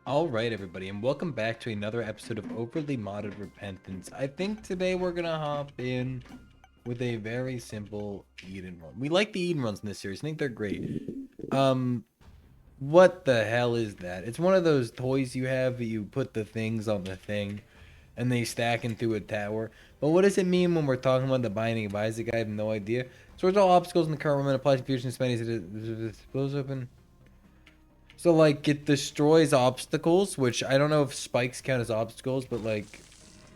Alright everybody, and welcome back to another episode of Overly Modded Repentance. I think today we're gonna hop in with a very simple Eden run. We like the Eden runs in this series, I think they're great. What the hell is that? It's one of those toys you have that you put the things on the thing, and they stack into a tower. But what does it mean when we're talking about the Binding of Isaac? I have no idea. So it's all obstacles in the current room and applies confusion spending it blows open. So, like, it destroys obstacles, which I don't know if spikes count as obstacles, but, like,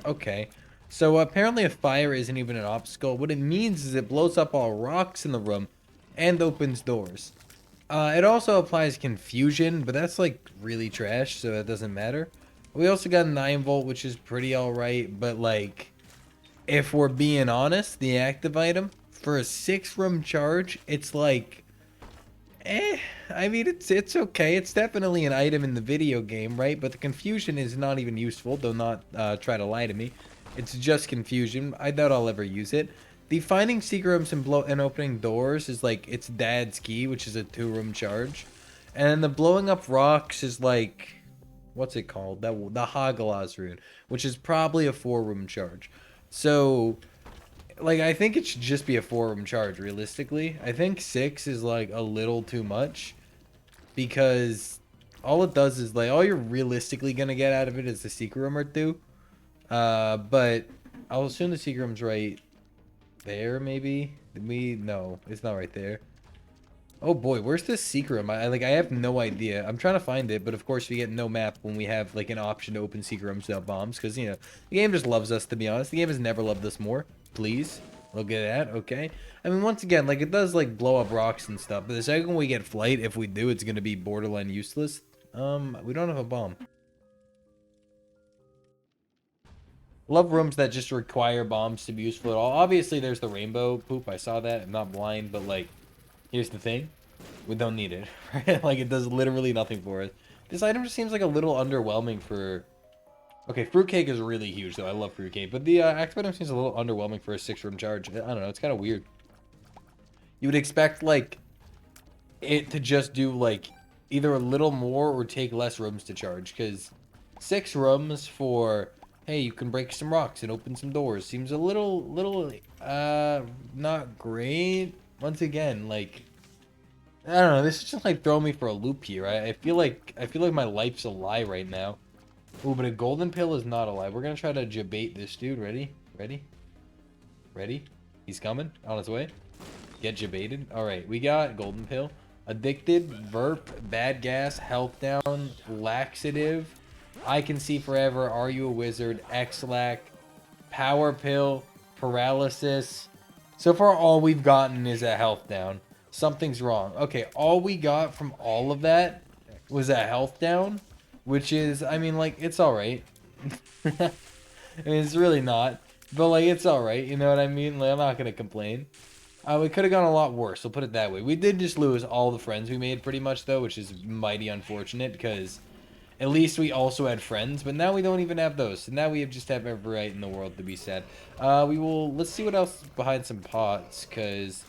okay. So, apparently a fire isn't even an obstacle. What it means is it blows up all rocks in the room and opens doors. It also applies confusion, but that's, like, really trash, so that doesn't matter. We also got 9 volt, which is pretty alright, but, like, if we're being honest, the active item, for a 6-room charge, it's, like... I mean, it's okay. It's definitely an item in the video game, right? But the confusion is not even useful. Do not try to lie to me. It's just confusion. I doubt I'll ever use it. The finding secret rooms and opening doors is like its dad's key, which is a 2-room charge. And the blowing up rocks is like, what's it called? The Hagalaz rune, which is probably a 4-room charge. So like, I think it should just be a 4-room charge, realistically. I think 6 is, like, a little too much. Because all it does is, like, all you're realistically gonna get out of it is the secret room or 2. But I'll assume the secret room's right there, maybe? No, it's not right there. Oh boy, where's this secret room? I have no idea. I'm trying to find it, but of course we get no map when we have, like, an option to open secret rooms without bombs. Because, you know, the game just loves us, to be honest. The game has never loved us more. Please. Look at that, okay? I mean, once again, like, it does, like, blow up rocks and stuff. But the second we get flight, if we do, it's going to be borderline useless. We don't have a bomb. Love rooms that just require bombs to be useful at all. Obviously, there's the rainbow poop. I saw that. I'm not blind, but, like, here's the thing. We don't need it, right? Like, it does literally nothing for us. This item just seems like a little underwhelming for... Okay, fruitcake is really huge, though. I love fruitcake. But the active item seems a little underwhelming for a 6-room charge. I don't know. It's kind of weird. You would expect, like, it to just do, like, either a little more or take less rooms to charge. Because 6 rooms for, hey, you can break some rocks and open some doors seems a little, not great. Once again, like... I don't know. This is just like throwing me for a loop here. I feel like my life's a lie right now. Ooh, but a golden pill is not a lie. We're gonna try to jabate this dude. Ready? Ready? Ready? He's coming on his way. Get jabated. All right, we got golden pill, addicted, verp, bad gas, health down, laxative. I can see forever. Are you a wizard? X-lack, power pill, paralysis. So far, all we've gotten is a health down. Something's wrong. Okay, all we got from all of that was a health down, which is, I mean, like, it's alright. I mean, it's really not, but, like, it's alright, you know what I mean? Like, I'm not gonna complain. We could have gone a lot worse, we'll put it that way. We did just lose all the friends we made, pretty much, though, which is mighty unfortunate, because at least we also had friends, but now we don't even have those. So now we just have every right in the world to be sad. Let's see what else behind some pots, because...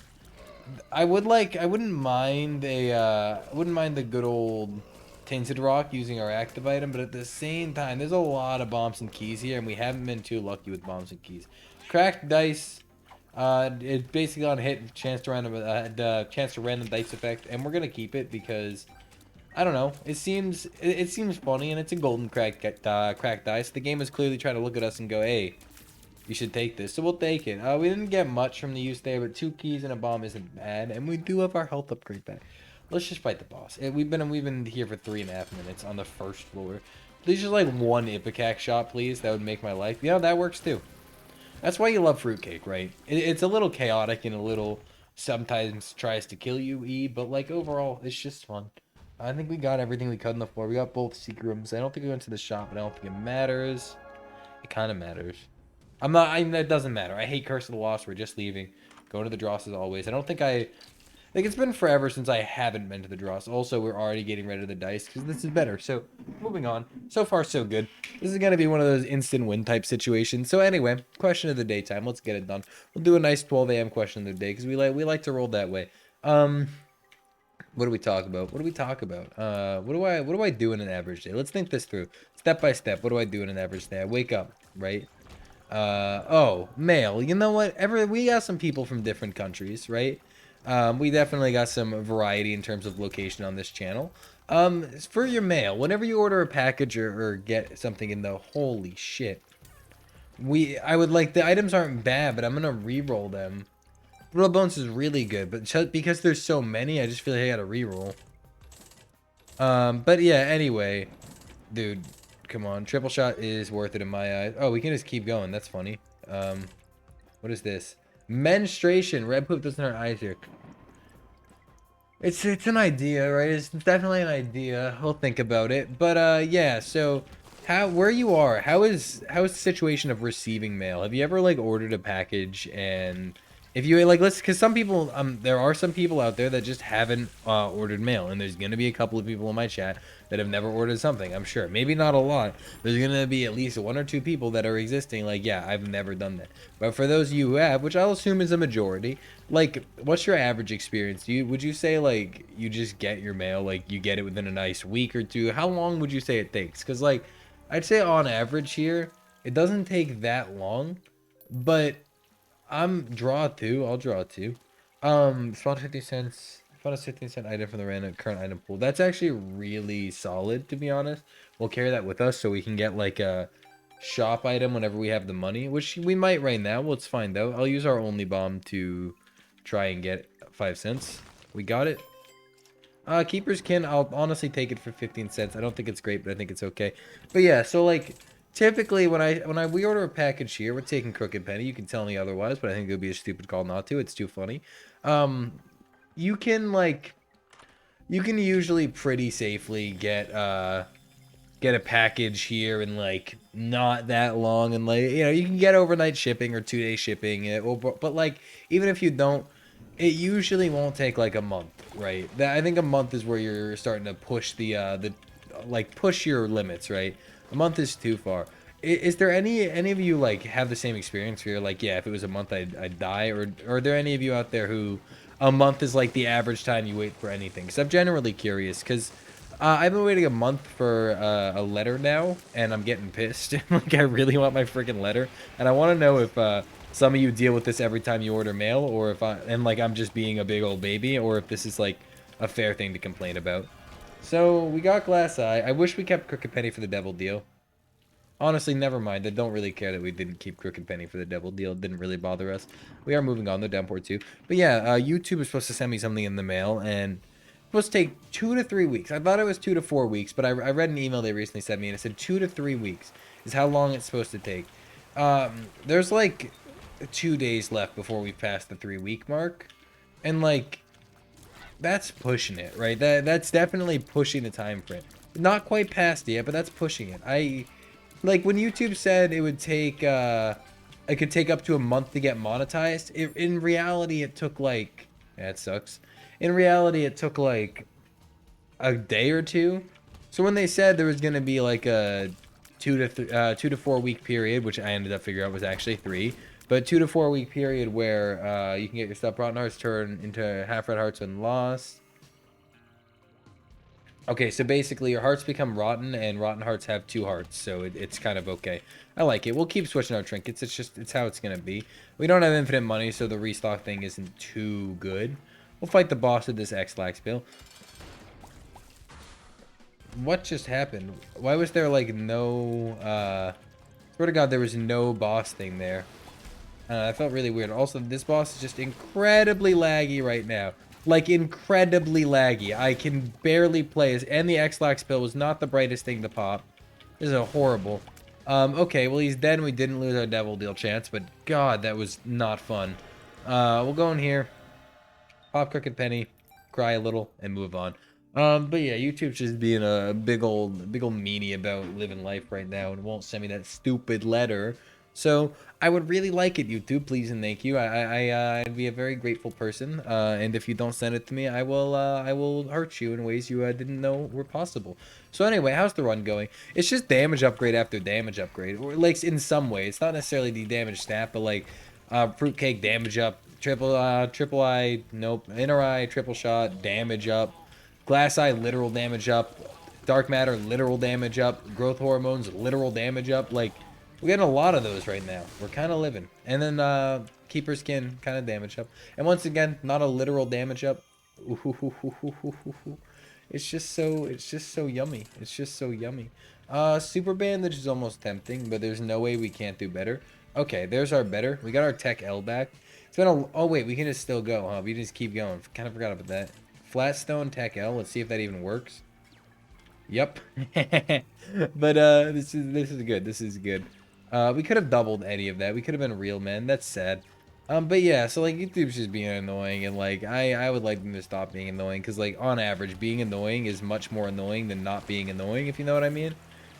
I wouldn't mind the good old Tainted Rock using our active item, but at the same time, there's a lot of bombs and keys here, and we haven't been too lucky with bombs and keys. Cracked dice, it's basically on hit, chance to random dice effect, and we're gonna keep it because I don't know. It seems funny, and it's a golden cracked dice. The game is clearly trying to look at us and go, hey. You should take this. So we'll take it. We didn't get much from the use there, but 2 keys and a bomb isn't bad. And we do have our health upgrade back. Let's just fight the boss. We've been here for 3.5 minutes on the first floor. Please just like one Ipecac shot, please. That would make my life. Yeah, that works too. That's why you love fruitcake, right? It's a little chaotic and a little sometimes tries to kill you, but like overall, it's just fun. I think we got everything we could on the floor. We got both secret rooms. I don't think we went to the shop, but I don't think it matters. It kind of matters. That doesn't matter. I hate Curse of the Lost. We're just leaving. Going to the Dross as always. I don't think like, it's been forever since I haven't been to the Dross. Also, we're already getting rid of the dice because this is better. So, moving on. So far, so good. This is going to be one of those instant win type situations. So, anyway, question of the day time. Let's get it done. We'll do a nice 12 a.m. question of the day because we like to roll that way. What do we talk about? What do we talk about? What do I do in an average day? Let's think this through. Step by step. What do I do in an average day? I wake up, right? Oh, mail. You know what? We got some people from different countries, right? We definitely got some variety in terms of location on this channel. For your mail, whenever you order a package or get something in the holy shit. I would like the items aren't bad, but I'm gonna re-roll them. Roll Bones is really good, but just because there's so many, I just feel like I gotta re-roll. But yeah, anyway, dude, come on. Triple shot is worth it in my eyes. Oh, we can just keep going. That's funny. What is this? Menstruation. Red poop doesn't hurt eyes here. It's an idea, right? It's definitely an idea. We'll think about it. But yeah, so where you are, how is the situation of receiving mail? Have you ever like ordered a package and if you like because some people there are some people out there that just haven't ordered mail, and there's gonna be a couple of people in my chat that have never ordered something, I'm sure. Maybe not a lot. There's gonna be at least one or two people that are existing like, yeah, I've never done that. But for those of you who have, which I'll assume is a majority, like, what's your average experience? Would you say like you just get your mail, like you get it within a nice week or two? How long would you say it takes? Because like I'd say on average here, it doesn't take that long, but draw two. I'll draw two. Spawn 50 cents. Found a 15-cent item from the random current item pool. That's actually really solid, to be honest. We'll carry that with us so we can get like a shop item whenever we have the money, which we might right now. Let's find out. I'll use our only bomb to try and get 5 cents. We got it. Keeper's Kin, I'll honestly take it for 15 cents. I don't think it's great, but I think it's okay. But yeah, so like typically when we order a package here, we're taking Crooked Penny. You can tell me otherwise, but I think it would be a stupid call not to. It's too funny. You can usually pretty safely get a package here in like not that long, and like you can get overnight shipping or 2-day shipping. But like even if you don't, it usually won't take like a month, right? I think a month is where you're starting to push the like push your limits, right? A month is too far. Is there any of you like have the same experience where you're like, yeah, if it was a month I'd die, or are there any of you out there who a month is like the average time you wait for anything? Because I'm generally curious, because I've been waiting a month for a letter now, and I'm getting pissed. Like, I really want my freaking letter, and I want to know if some of you deal with this every time you order mail, or if I'm just being a big old baby, or if this is like a fair thing to complain about. So we got Glass Eye. I wish we kept Crooked Penny for the Devil deal. Honestly, never mind. I don't really care that we didn't keep Crooked Penny for the Devil deal. It didn't really bother us. We are moving on, though, downport too. But yeah, YouTube is supposed to send me something in the mail, and it's supposed to take 2 to 3 weeks. I thought it was 2 to 4 weeks, but I read an email they recently sent me, and it said 2 to 3 weeks is how long it's supposed to take. There's like 2 days left before we pass the 3-week mark, and like that's pushing it, right? That's definitely pushing the time frame. Not quite past it yet, but that's pushing it. Like when YouTube said it would take it could take up to a month to get monetized, in reality it took like, yeah, it sucks. In reality it took like a day or two. So when they said there was going to be like a 2 to 4 week period, which I ended up figuring out was actually 3, but 2 to 4 week period where you can get your stuff brought in hearts turn into half red hearts when lost. Okay, so basically your hearts become rotten, and rotten hearts have 2 hearts, so it's kind of okay. I like it. We'll keep switching out trinkets. It's how it's gonna be. We don't have infinite money, so the restock thing isn't too good. We'll fight the boss with this X-Lax bill. What just happened? Why was there like no swear to God, there was no boss thing there. That felt really weird. Also, this boss is just incredibly laggy right now. Like, incredibly laggy. I can barely play. And the X-Lax pill was not the brightest thing to pop. This is a horrible. Okay, well, he's dead and we didn't lose our Devil Deal chance, but God, that was not fun. We'll go in here, pop Crooked Penny, cry a little, and move on. But yeah, YouTube's just being a big old meanie about living life right now and won't send me that stupid letter. So I would really like it, YouTube. Please and thank you. I'd be a very grateful person. And if you don't send it to me, I will hurt you in ways you didn't know were possible. So anyway, how's the run going? It's just damage upgrade after damage upgrade, or like in some way. It's not necessarily the damage stat, but like fruitcake damage up, triple eye, nope, inner eye, triple shot, damage up. Glass eye, literal damage up. Dark matter, literal damage up. Growth hormones, literal damage up. Like, we're getting a lot of those right now. We're kind of living. And then keeper skin, kind of damage up. And once again, not a literal damage up. It's just so yummy. It's just so yummy. Super bandage is almost tempting, but there's no way we can't do better. Okay, there's our better. We got our tech L back. It's been a, oh wait, we can just still go, huh? We just keep going. Kind of forgot about that. Flatstone tech L. Let's see if that even works. Yep. But this is good. This is good. We could have doubled any of that. We could have been real men. That's sad. But yeah, so like YouTube's just being annoying, and like I would like them to stop being annoying, because like on average being annoying is much more annoying than not being annoying, if you know what I mean.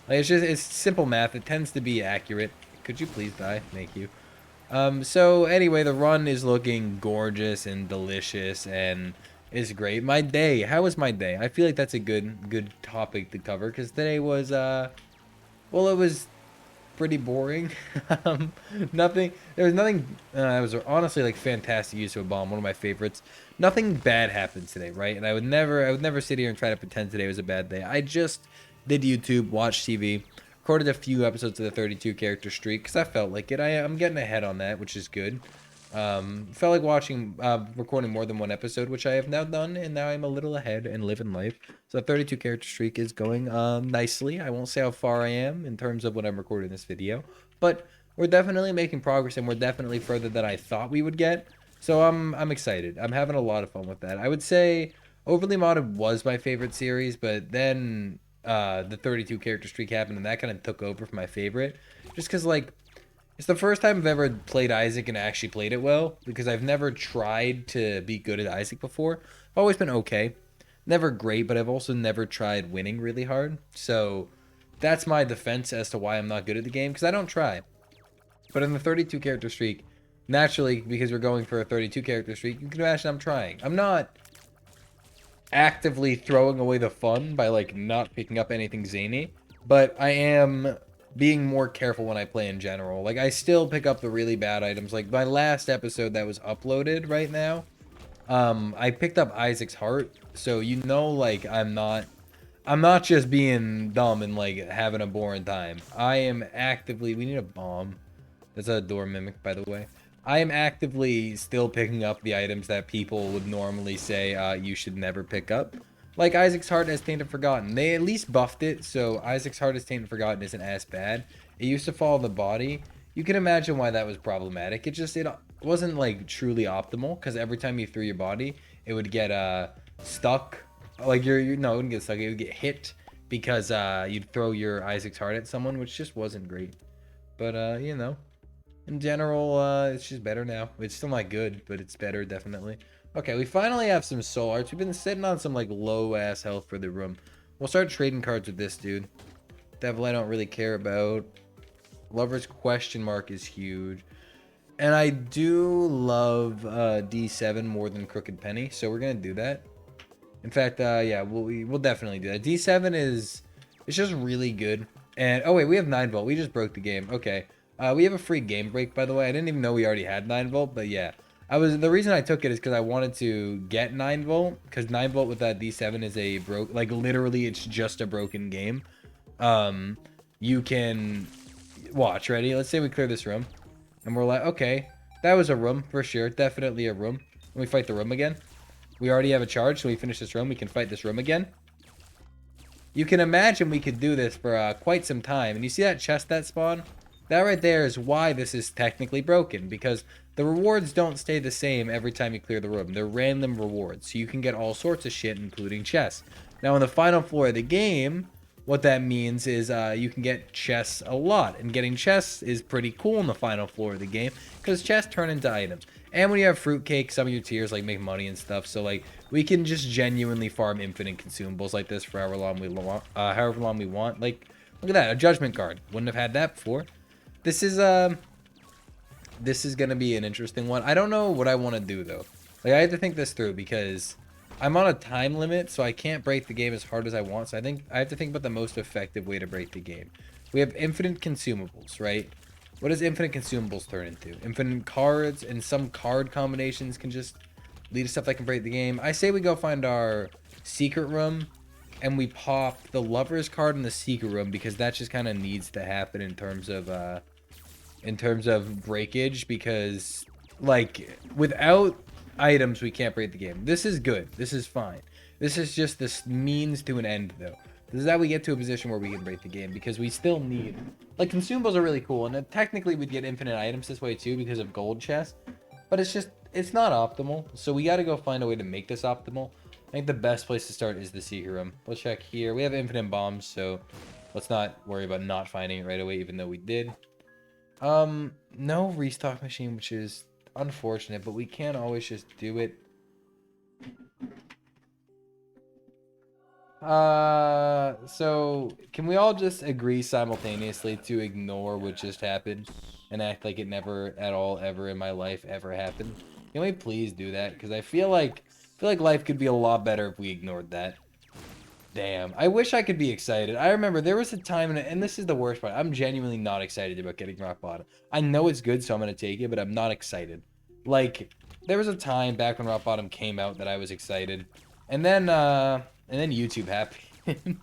Like it's simple math. It tends to be accurate. Could you please die? Thank you. So anyway, the run is looking gorgeous and delicious and is great. My day, how was my day? I feel like that's a good topic to cover, because today was well, it was pretty boring. um, there was nothing, it was honestly like fantastic use of a bomb, one of my favorites. Nothing bad happened today, right? And I would never sit here and try to pretend today was a bad day. I just did YouTube, watched TV, recorded a few episodes of the 32 character streak because I felt like it. I'm getting ahead on that, which is good. Felt like recording more than one episode, which I have now done, and now I'm a little ahead and living life. So the 32 character streak is going nicely. I won't say how far I am in terms of when I'm recording this video, but we're definitely making progress, and we're definitely further than I thought we would get. So I'm excited. I'm having a lot of fun with that. I would say Overly Modded was my favorite series, but then the 32 character streak happened, and that kind of took over for my favorite, just because like it's the first time I've ever played Isaac and actually played it well, because I've never tried to be good at Isaac before. I've always been okay. Never great, but I've also never tried winning really hard. So that's my defense as to why I'm not good at the game, because I don't try. But in the 32 character streak, naturally, because we're going for a 32 character streak, you can imagine I'm trying. I'm not actively throwing away the fun by like not picking up anything zany, but I am being more careful when I play in general. Like I still pick up the really bad items. Like my last episode that was uploaded right now, I picked up Isaac's heart, so you know, like I'm not just being dumb and like having a boring time. I am actively, we need a bomb. That's a door mimic, by the way. I am actively still picking up the items that people would normally say you should never pick up. Like Isaac's Heart as Tainted Forgotten. They at least buffed it, so Isaac's Heart as Tainted Forgotten isn't as bad. It used to fall in the body. You can imagine why that was problematic. It wasn't like truly optimal, because every time you threw your body, it would get stuck. Like no, it wouldn't get stuck. It would get hit because you'd throw your Isaac's Heart at someone, which just wasn't great. But you know. In general, it's just better now. It's still not good, but it's better, definitely. Okay, we finally have some soul arts. We've been sitting on some, like, low-ass health for the room. We'll start trading cards with this dude. Devil I don't really care about. Lover's question mark is huge. And I do love D7 more than Crooked Penny, so we're going to do that. In fact, yeah, we'll definitely do that. D7 it's just really good. And, oh, wait, we have 9 volt. We just broke the game. Okay. We have a free game break, by the way. I didn't even know we already had 9 volt, but yeah. The reason I took it is because I wanted to get 9 volt, because 9 volt with that D7 is like literally it's just a broken game. You can watch, ready? Let's say we clear this room, and we're like, okay, that was a room for sure, definitely a room. And we fight the room again. We already have a charge, so we finish this room, we can fight this room again. You can imagine we could do this for quite some time, and you see that chest that spawned? That right there is why this is technically broken, because the rewards don't stay the same every time you clear the room. They're random rewards, so you can get all sorts of shit, including chests. Now, on the final floor of the game, what that means is you can get chests a lot, and getting chests is pretty cool on the final floor of the game, because chests turn into items. And when you have fruitcake, some of your tiers like make money and stuff, so like we can just genuinely farm infinite consumables like this for however long we want. Like, look at that, a judgment card. Wouldn't have had that before. This is gonna be an interesting one. I don't know what I want to do though. Like I have to think this through, because I'm on a time limit, so I can't break the game as hard as I want. So I think I have to think about the most effective way to break the game. We have infinite consumables, right? What does infinite consumables turn into? Infinite cards, and some card combinations can just lead to stuff that can break the game. I say we go find our secret room, and we pop the lover's card in the secret room because that just kind of needs to happen in terms of breakage, because like without items we can't break the game. This is good. This is fine. This is just this means to an end though. This is how we get to a position where we can break the game, because we still need, like, consumables are really cool, and technically we'd get infinite items this way too because of gold chests, but it's not optimal. So we got to go find a way to make this optimal. I think the best place to start is the secret room. We'll check here. We have infinite bombs, so let's not worry about not finding it right away, even though we did. No restock machine, which is unfortunate, but we can't always just do it. So can we all just agree simultaneously to ignore what just happened and act like it never at all ever in my life ever happened? Can we please do that? Because I feel like life could be a lot better if we ignored that. Damn, I wish I could be excited. I remember there was a time, and this is the worst part, I'm genuinely not excited about getting rock bottom. I know it's good, so I'm gonna take it, but I'm not excited. Like, there was a time back when rock bottom came out that I was excited, and then YouTube happened.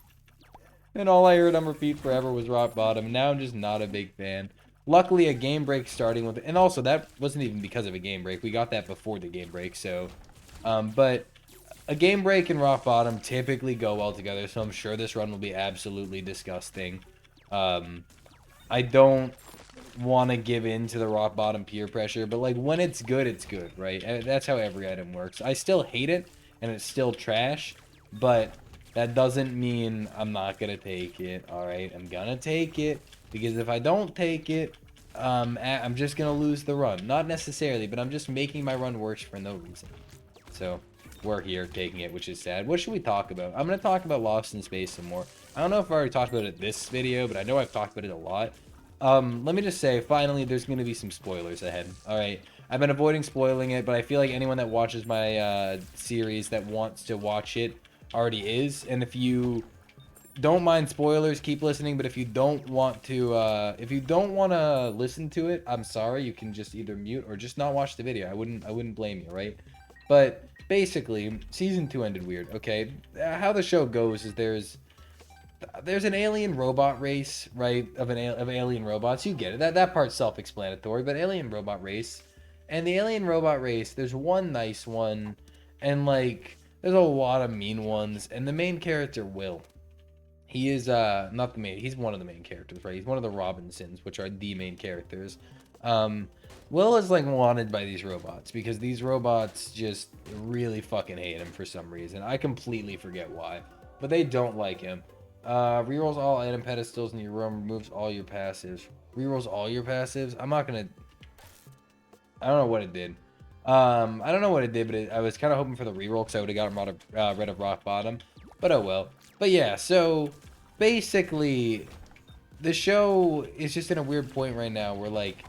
And all I heard on repeat forever was rock bottom. Now I'm just not a big fan. Luckily, a game break starting with, and also that wasn't even because of a game break. We got that before the game break, so, but a game break and rock bottom typically go well together, so I'm sure this run will be absolutely disgusting. I don't want to give in to the rock bottom peer pressure, but like when it's good, right? And that's how every item works. I still hate it, and it's still trash, but that doesn't mean I'm not gonna take it. All right, I'm gonna take it, because if I don't take it, I'm just gonna lose the run. Not necessarily, but I'm just making my run worse for no reason. So we're here taking it, which is sad. What should we talk about? I'm gonna talk about Lost in Space some more. I don't know if I already talked about it this video, but I know I've talked about it a lot. Let me just say, finally, there's gonna be some spoilers ahead. All right, I've been avoiding spoiling it, but I feel like anyone that watches my series that wants to watch it already is. And if you don't mind spoilers, keep listening. But if you don't want to, listen to it, I'm sorry. You can just either mute or just not watch the video. I wouldn't blame you, right? But basically, season 2 ended weird. Okay, how the show goes is there's an alien robot race, right? Of alien robots. You get it. That part's self-explanatory. But alien robot race, and the alien robot race, there's one nice one, and like there's a lot of mean ones. And the main character, Will, he is not the main. He's one of the main characters, right? He's one of the Robinsons, which are the main characters. Will is like wanted by these robots because these robots just really fucking hate him for some reason. I completely forget why, but they don't like him. Rerolls all item pedestals in your room, removes all your passives. Rerolls all your passives. I don't know what it did. I don't know what it did, but I was kind of hoping for the reroll because I would have gotten rid of rock bottom. But oh well. But yeah, so basically, the show is just in a weird point right now where like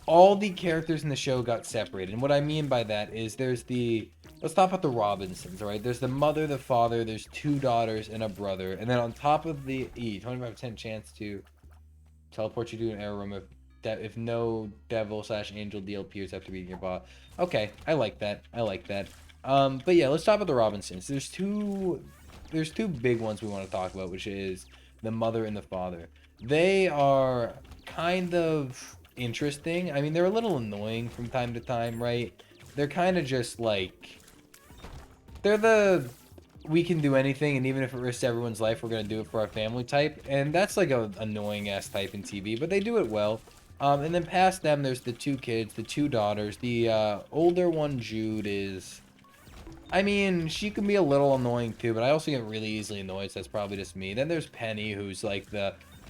all the characters in the show got separated. And what I mean by that is let's talk about the Robinsons, right? There's the mother, the father, there's 2 daughters and a brother. And then on top of the 25% chance to teleport you to an error room if no devil/angel deal appears after beating your bot. Okay, I like that. But yeah, let's talk about the Robinsons. There's two big ones we want to talk about, which is the mother and the father. They are kind of interesting. I mean, they're a little annoying from time to time, right? They're kind of just like, they're the we can do anything, and even if it risks everyone's life, we're gonna do it for our family type. And that's like a annoying ass type in TV, but they do it well. And then past them, there's the 2 kids, the 2 daughters. The older one, Jude, is, I mean, she can be a little annoying too, but I also get really easily annoyed, so that's probably just me. Then there's Penny, who's like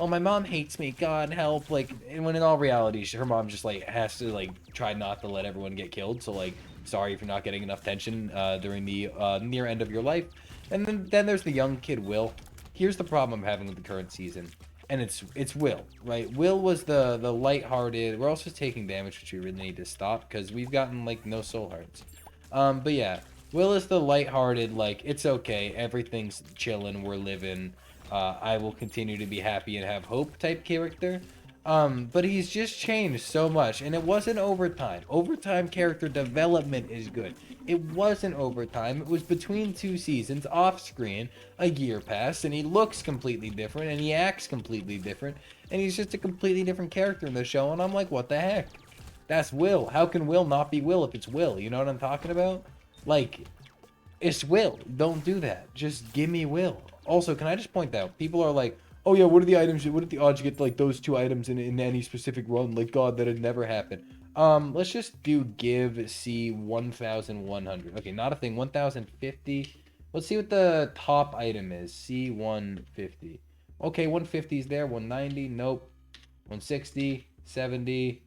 oh, my mom hates me, God help, like, and when in all reality, her mom just like has to like try not to let everyone get killed, so like, sorry if you're not getting enough tension during the near end of your life. And then there's the young kid, Will. Here's the problem I'm having with the current season, and it's Will, right? Will was the lighthearted, we're also taking damage, which we really need to stop, because we've gotten like no soul hearts. But yeah, Will is the lighthearted, like, it's okay, everything's chilling, we're living, I will continue to be happy and have hope type character. But he's just changed so much, and it wasn't overtime. Overtime character development is good. It wasn't overtime. It was between 2 seasons, off screen, a year passed, and he looks completely different, and he acts completely different, and he's just a completely different character in the show, and I'm like, what the heck? That's Will. How can Will not be Will if it's Will? You know what I'm talking about? Like, it's Will. Don't do that. Just give me Will. Also, can I just point out, people are like, oh yeah, what are the items, what are the odds you get like those 2 items in any specific run? Like, God, that'd never happen. Let's just do give C 1100. Okay, not a thing. 1050. Let's see what the top item is. C 150. Okay, 150 is there. 190. Nope. 160. 70.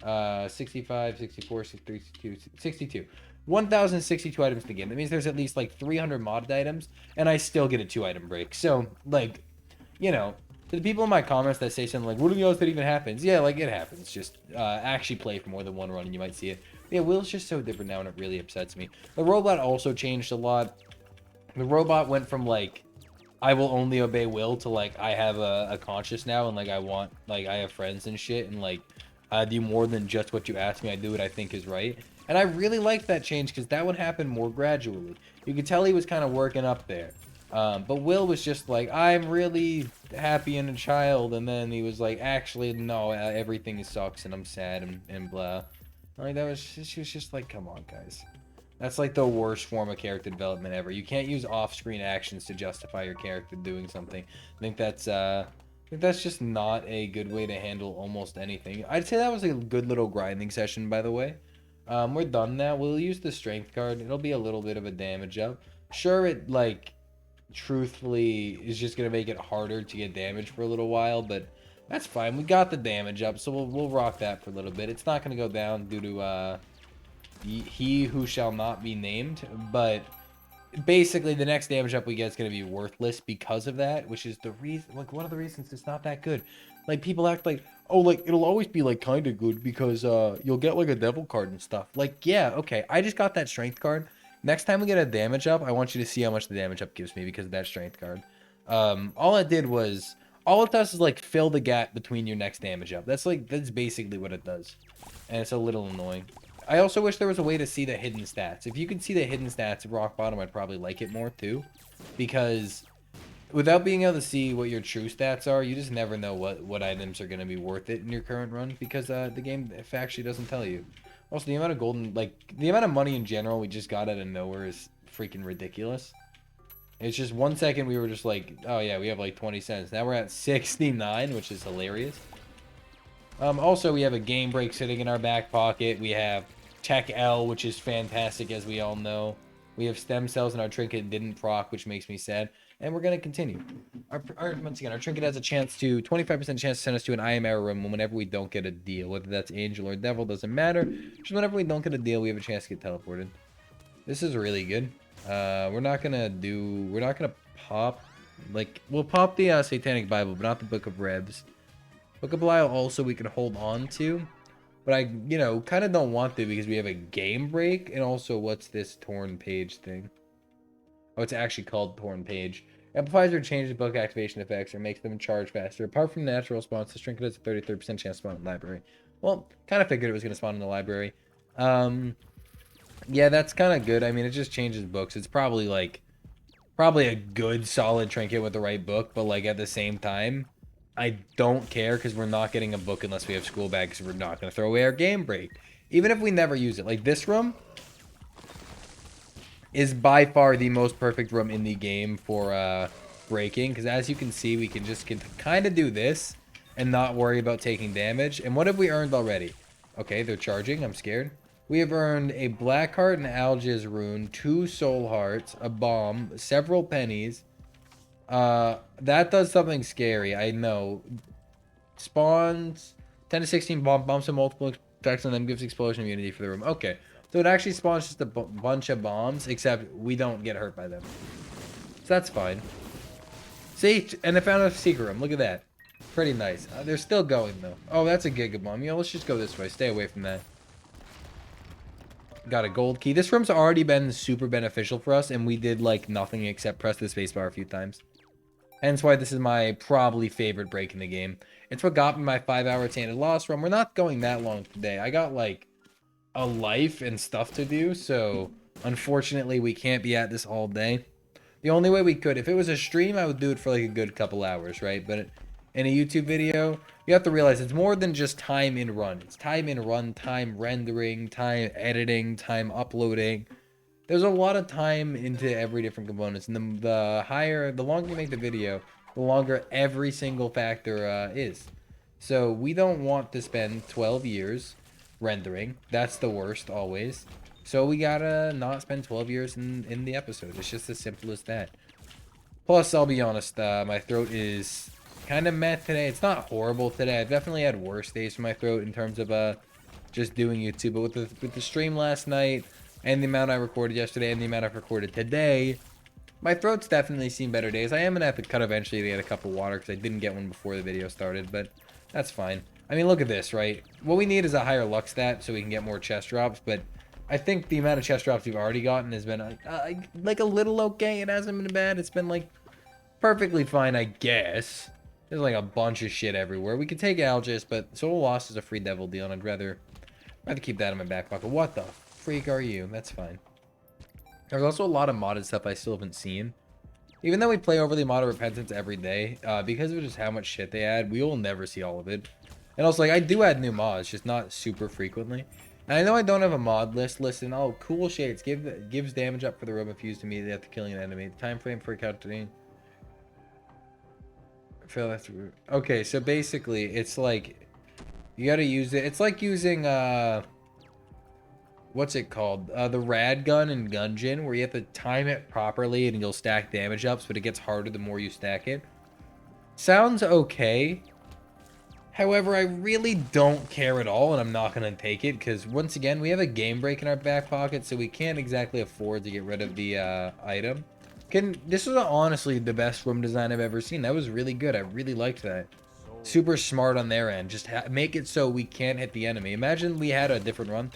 65, 64, 63, 62, 62. 1062 items in the game. That means there's at least like 300 modded items, and I still get a 2 item break. So, like, you know, to the people in my comments that say something like, what are the odds that even happens? Yeah, like, it happens. Just actually play for more than one run and you might see it. But yeah, Will's just so different now and it really upsets me. The robot also changed a lot. The robot went from, like, I will only obey Will to, like, I have a conscience now and, like, I have friends and shit and, like, I do more than just what you ask me. I do what I think is right. And I really liked that change because that would happen more gradually. You could tell he was kind of working up there. But Will was just like, I'm really happy in a child. And then he was like, actually, no, everything sucks and I'm sad and blah. Like, she was just like, come on, guys. That's like the worst form of character development ever. You can't use off-screen actions to justify your character doing something. I think that's just not a good way to handle almost anything. I'd say that was a good little grinding session, by the way. We're done now. We'll use the strength card. It'll be a little bit of a damage up. Sure, it, like, truthfully is just going to make it harder to get damage for a little while, but that's fine. We got the damage up, so we'll rock that for a little bit. It's not going to go down due to he who shall not be named, but basically the next damage up we get is going to be worthless because of that, which is the reason, like, one of the reasons it's not that good. Like, people act like, oh, like, it'll always be, like, kind of good because you'll get, like, a devil card and stuff. Like, yeah, okay, I just got that strength card. Next time we get a damage up, I want you to see how much the damage up gives me because of that strength card. All it does is, like, fill the gap between your next damage up. That's basically what it does. And it's a little annoying. I also wish there was a way to see the hidden stats. If you could see the hidden stats at rock bottom, I'd probably like it more too. Because without being able to see what your true stats are, you just never know what items are going to be worth it in your current run. Because the game actually doesn't tell you. Also, the amount of golden, like, the amount of money in general we just got out of nowhere is freaking ridiculous. It's just 1 second we were just like, oh yeah, we have like 20 cents. Now we're at 69, which is hilarious. Also, we have a game break sitting in our back pocket. We have Tech L, which is fantastic, as we all know. We have stem cells, and our trinket didn't proc, which makes me sad. And we're going to continue. Once again, our trinket has a chance to, 25% chance to send us to an IM error room whenever we don't get a deal. Whether that's angel or devil, doesn't matter. Just whenever we don't get a deal, we have a chance to get teleported. This is really good. We're not going to pop, like, we'll pop the Satanic Bible, but not the Book of Revs. Book of Belial also we can hold on to. But I, kind of don't want to because we have a game break. And also, what's this torn page thing? Oh, it's actually called torn page. Amplifies or changes book activation effects or makes them charge faster. Apart from natural response, this trinket has a 33% chance to spawn in the library. Well, kind of figured it was going to spawn in the library. Yeah, that's kind of good. I mean, it just changes books. It's probably a good solid trinket with the right book. But like at the same time, I don't care because we're not getting a book unless we have school bag because we're not going to throw away our game break. Even if we never use it. Like, this room is by far the most perfect room in the game for breaking. Because as you can see, we can just kind of do this and not worry about taking damage. And what have we earned already? Okay, they're charging. I'm scared. We have earned a black heart and Algiz rune, 2 soul hearts, a bomb, several pennies. That does something scary, I know. Spawns 10 to 16 bombs and multiple effects and then gives explosion immunity for the room. Okay, so it actually spawns just a bunch of bombs, except we don't get hurt by them. So that's fine. See, and I found a secret room. Look at that. Pretty nice. They're still going, though. Oh, that's a Giga Bomb. Let's just go this way. Stay away from that. Got a gold key. This room's already been super beneficial for us, and we did, like, nothing except press the spacebar a few times. Hence why this is my probably favorite break in the game. It's what got me my 5-hour tainted loss run. We're not going that long today. I got like a life and stuff to do, so unfortunately we can't be at this all day. The only way we could, if it was a stream, I would do it for like a good couple hours, right? But in a YouTube video, you have to realize it's more than just time in run. It's time in run, time rendering, time editing, time uploading. There's a lot of time into every different components, and the longer you make the video, the longer every single factor is. So we don't want to spend 12 years rendering. That's the worst always. So we gotta not spend 12 years in the episode. It's just as simple as that. Plus, I'll be honest, my throat is kind of meh today. It's not horrible today. I've definitely had worse days for my throat in terms of just doing YouTube. But with the stream last night and the amount I recorded yesterday and the amount I've recorded today, my throat's definitely seen better days. I am gonna have to cut eventually to get a cup of water because I didn't get one before the video started, but that's fine. I mean, look at this, right? What we need is a higher luck stat so we can get more chest drops, but I think the amount of chest drops we've already gotten has been like a little okay. It hasn't been bad. It's been like perfectly fine, I guess. There's like a bunch of shit everywhere. We could take Algis, but Soul Lost is a free devil deal, and I'd rather keep that in my back pocket. What the freak are you? That's fine. There's also a lot of modded stuff I still haven't seen. Even though we play overly modded Repentance every day, because of just how much shit they add, we will never see all of it. And also, like, I do add new mods, just not super frequently. And I know I don't have a mod list listed. Oh, cool shades. Gives damage up for the room if used immediately after killing an enemy. Time frame for countering. Okay, so basically, it's like, you gotta use it. It's like using, what's it called? The rad gun in Gungeon, where you have to time it properly and you'll stack damage ups, but it gets harder the more you stack it. Sounds okay. However, I really don't care at all, and I'm not going to take it, because once again, we have a game break in our back pocket, so we can't exactly afford to get rid of the item. This was honestly the best room design I've ever seen. That was really good. I really liked that. Super smart on their end. Just make it so we can't hit the enemy. Imagine we had a different run.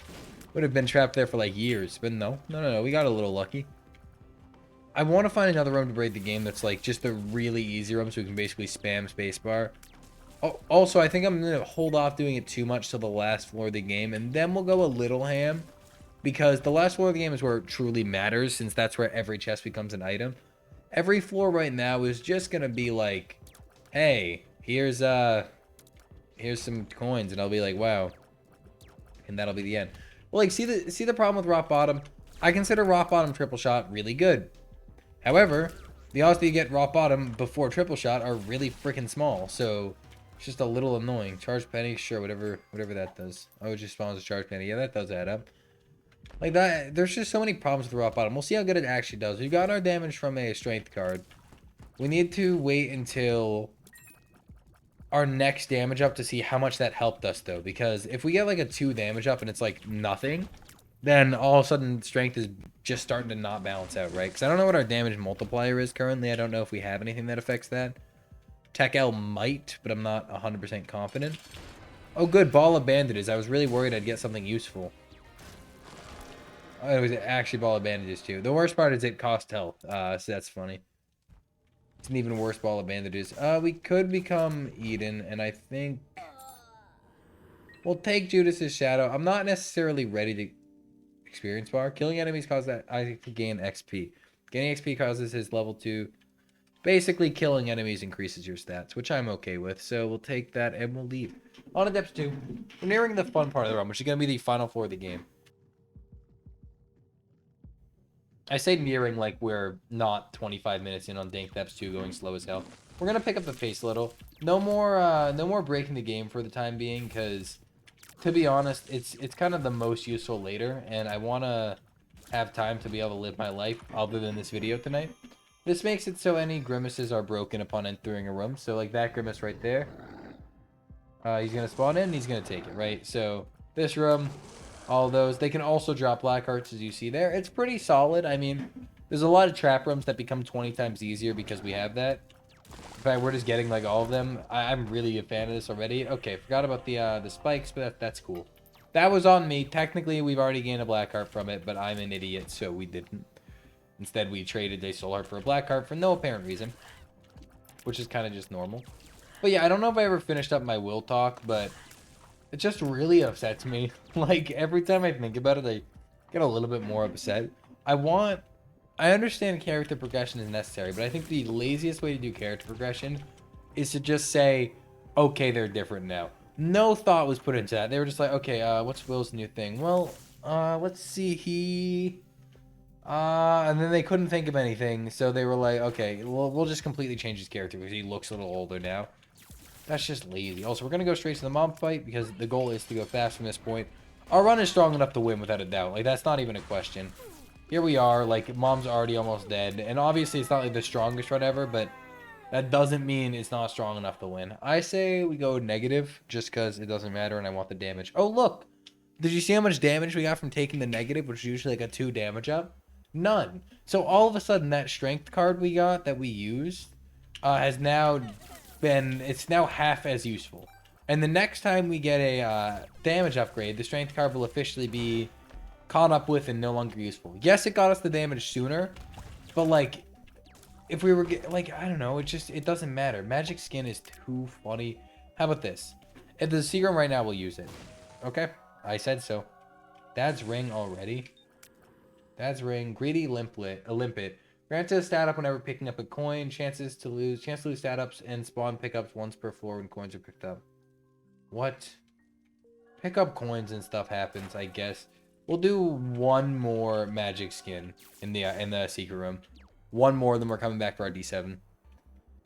Would have been trapped there for like years, but no. We got a little lucky. I want to find another room to break the game that's like just a really easy room so we can basically spam spacebar. Oh, also, I think I'm going to hold off doing it too much till the last floor of the game, and then we'll go a little ham, because the last floor of the game is where it truly matters, since that's where every chest becomes an item. Every floor right now is just going to be like, hey, here's some coins, and I'll be like, wow, and that'll be the end. Well, like, see the problem with rock bottom? I consider rock bottom triple shot really good. However, the odds that you get rock bottom before triple shot are really freaking small, so it's just a little annoying. Charge penny, sure, whatever that does. Oh, it just spawns a charge penny. Yeah, that does add up. Like that, there's just so many problems with rock bottom. We'll see how good it actually does. We got our damage from a strength card. We need to wait until our next damage up to see how much that helped us, though, because if we get like a 2 damage up and it's like nothing, then all of a sudden strength is just starting to not balance out, right? Because I don't know what our damage multiplier is currently. I don't know if we have anything that affects that. Tech L might, but I'm not 100% confident. Oh, good. Ball of bandages. I was really worried I'd get something useful. Oh, it was actually ball of bandages, too. The worst part is it cost health, so that's funny. It's an even worse ball of bandages. We could become Eden, and I think we'll take Judas's Shadow. I'm not necessarily ready to experience bar. Killing enemies causes that I can gain XP. Gaining XP causes his level 2. Basically, killing enemies increases your stats, which I'm okay with. So we'll take that and we'll leave. On to Depths 2. We're nearing the fun part of the run, which is going to be the final floor of the game. I say nearing like we're not 25 minutes in on Dank Depths 2 going slow as hell. We're going to pick up the pace a little. No more breaking the game for the time being, because to be honest, it's kind of the most useful later, and I want to have time to be able to live my life other than this video tonight. This makes it so any grimaces are broken upon entering a room. So like that grimace right there. He's going to spawn in and he's going to take it, right? So this room, all those. They can also drop black hearts, as you see there. It's pretty solid. I mean, there's a lot of trap rooms that become 20 times easier because we have that. In fact, we're just getting like all of them. I'm really a fan of this already. Okay, forgot about the spikes, but that's cool. That was on me. Technically, we've already gained a black heart from it, but I'm an idiot, so we didn't. Instead, we traded a soul heart for a black heart for no apparent reason. which is kind of just normal. But yeah, I don't know if I ever finished up my will talk, but it just really upsets me. Like, every time I think about it, I get a little bit more upset. I understand character progression is necessary, but I think the laziest way to do character progression is to just say, okay, they're different now. No thought was put into that. They were just like, okay, what's Will's new thing? Well, let's see, and then they couldn't think of anything, so they were like, okay, well, we'll just completely change his character because he looks a little older now. That's just lazy. Also, we're going to go straight to the mom fight because the goal is to go fast from this point. Our run is strong enough to win without a doubt. Like, that's not even a question. Here we are. Like, mom's already almost dead. And obviously, it's not like the strongest run ever, but that doesn't mean it's not strong enough to win. I say we go negative just because it doesn't matter and I want the damage. Oh, look. Did you see how much damage we got from taking the negative, which is usually like a 2 damage up? None. So all of a sudden, that strength card we got that we used has now it's now half as useful. And the next time we get a damage upgrade, the strength card will officially be caught up with and no longer useful. Yes, it got us the damage sooner, but like, if we were like, I don't know, it doesn't matter. Magic skin is too funny. How about this? If there's a secret right now, we'll use it. Okay, I said so. Dad's ring already. Dad's ring, greedy limpet. Grants a stat up whenever picking up a coin. Chance to lose stat ups and spawn pickups once per floor when coins are picked up. What? Pick up coins and stuff happens, I guess. We'll do one more magic skin in the secret room. One more, then we're coming back for our D7.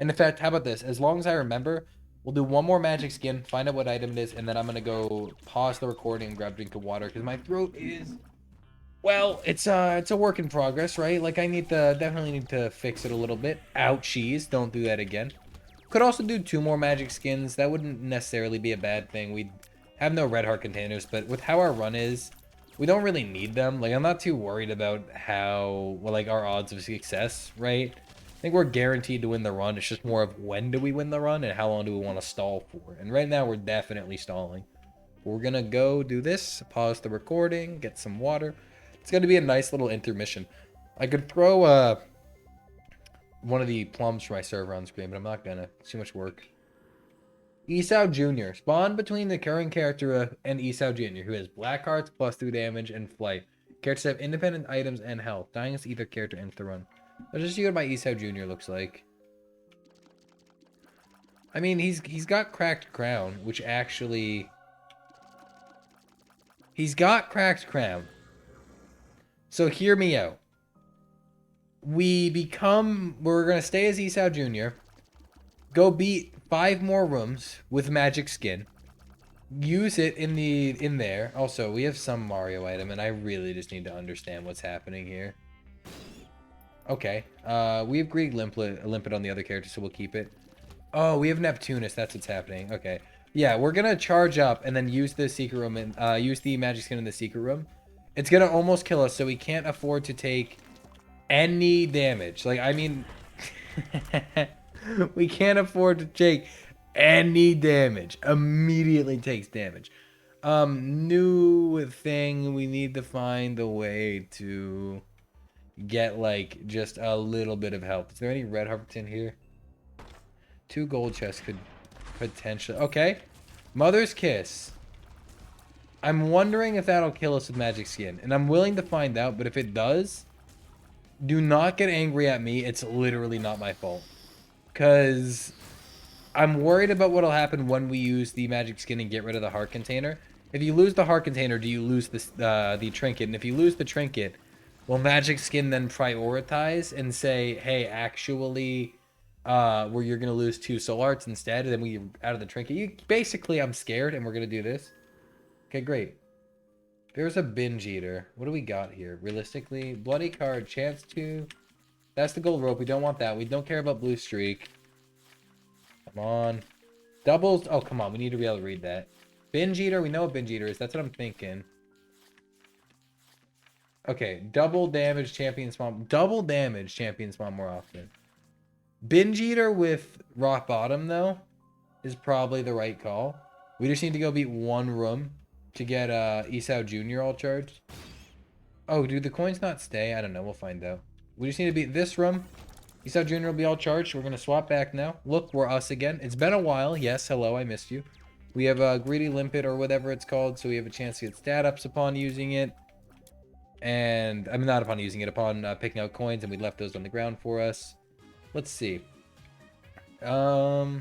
And in fact, how about this? As long as I remember, we'll do one more magic skin, find out what item it is, and then I'm gonna go pause the recording and grab a drink of water because my throat is, well, it's a work in progress, right? Like, I definitely need to fix it a little bit. Ouchies, don't do that again. Could also do 2 more magic skins. That wouldn't necessarily be a bad thing. We have no red heart containers, but with how our run is, we don't really need them. Like, I'm not too worried about how, well, like, our odds of success, right? I think we're guaranteed to win the run. It's just more of when do we win the run and how long do we want to stall for. And right now, we're definitely stalling. We're gonna go do this, pause the recording, get some water. It's going to be a nice little intermission. I could throw one of the plums for my server on screen, but I'm not gonna. It's too much work. Esau Jr. Spawn between the current character and Esau Jr., who has black hearts, +2 damage, and flight. Characters have independent items and health. Dying as either character ends the run. Let's just see what my Esau Jr. looks like. I mean, he's got cracked crown, which actually... He's got cracked crown. So hear me out. We're going to stay as Esau Jr., go beat 5 more rooms with magic skin, use it in there. Also, we have some Mario item, and I really just need to understand what's happening here. Okay, we have Greek limpet on the other character, so we'll keep it. Oh, we have Neptunus, that's what's happening. Okay. Yeah, we're going to charge up and then use the secret room and use the magic skin in the secret room. It's going to almost kill us, so we can't afford to take any damage. Like, I mean, we can't afford to take any damage. Immediately takes damage. New thing, we need to find a way to get, like, just a little bit of health. Is there any red hearts in here? 2 gold chests could potentially... Okay. Mother's Kiss. I'm wondering if that'll kill us with magic skin. And I'm willing to find out, but if it does, do not get angry at me. It's literally not my fault. Because I'm worried about what'll happen when we use the magic skin and get rid of the heart container. If you lose the heart container, do you lose the trinket? And if you lose the trinket, will magic skin then prioritize and say, hey, actually... where you're going to lose 2 soul hearts instead, and then we out of the trinket. Basically, I'm scared, and we're going to do this. Okay, great. There's a binge eater. What do we got here? Realistically, bloody card, chance to... That's the gold rope. We don't want that. We don't care about blue streak. Come on. Doubles... Oh, come on. We need to be able to read that. Binge eater. We know what binge eater is. That's what I'm thinking. Okay, double damage champion spawn. Double damage champion spawn more often. Binge eater with rock bottom, though, is probably the right call. We just need to go beat 1 room to get Esau Jr. all charged. Oh, do the coins not stay? I don't know. We'll find out. We just need to beat this room. Esau Jr. will be all charged. We're going to swap back now. Look, we're us again. It's been a while. Yes, hello, I missed you. We have a Greedy Limpet or whatever it's called, so we have a chance to get stat ups upon using it. And, I mean, not upon using it, upon picking out coins, and we left those on the ground for us. Let's see. So